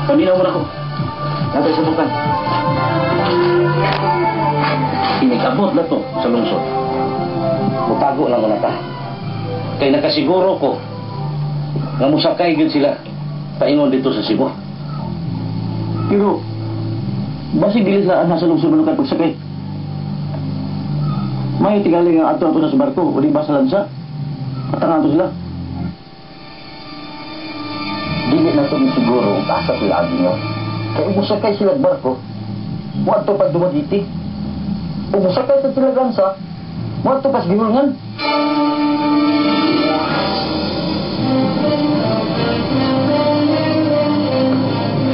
Paminaw mo na ko. Natay sa bukan. Inigabot na to sa lungsod. Mutago lang muna ta. Kaya nakasiguro ko nga musakay yun sila paingon dito sa Cebu. Pero, basig dili sa nasa lungsod malukan pagsakay. May tigali nga ato na sa barko o di ba sa lansa? Patangan to sila. Dili na ito siguro ang asa sila agi nyo. Kaya musakay sila barko, muad to pag dumaditi. O musakay sa sila lansa, muad to pas gihulngan.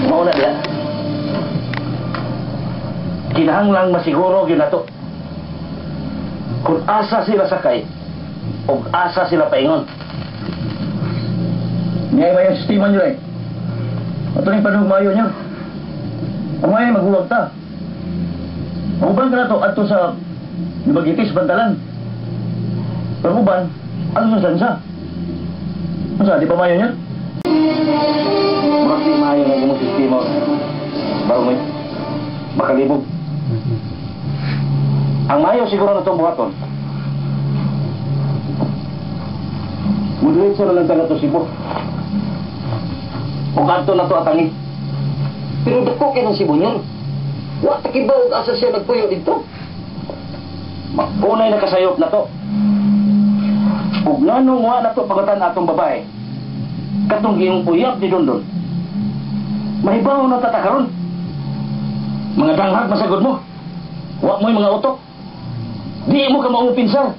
Mauna diya. Kinahanglang masiguro yun na to. Kung asa sila sakay, o asa sila paingon. Niyay ba yung sistema nyo eh? Ito rin panugmayo nyo. Ang mga maghuwag ta. Maguban ka na to ato sa Dumagitis, Bantalan. Maguban, ano sa sansa? Masa, di pa mayo nyo? Bakit mayo na yung sistema? Bago mo makalibog. Ang mayo siguro na itong buhaton. Mudulit sa lang ka na ito Cebu. O kanto na ito atangi. Pero dako kayo ng Cebu niyan. Wa takibaw asa siya nagpuyo dito. Mapunay na kasayop na to. Ug nanong wa na to pagatan atong babae. Katong giyong uyab ni Dondon. Mahibaw na tatakaron. Mga danghag masagod mo. Wa mo'y mga utok. Di mo ka maupinsa.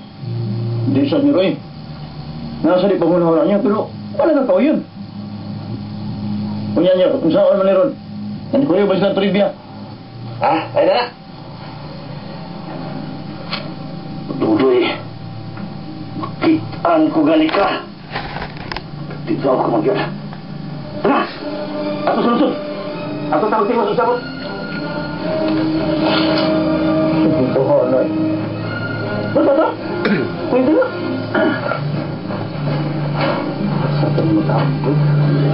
Di sa ni Roy. Nasa di pagmula niya, pero wala na tao yun. Kunya niya, kung saan man ni Ron. Hindi ko rin ba sila trivia? Ha? Ay na! Dudoy. Makitaan ko gani ka. Dito ako kumagyan. Tara! Ato sunod-sunod. Ato tawag-tingos sa sabot. Oo, Noy. Ba't? Pwede na. Sa ito mo tawag.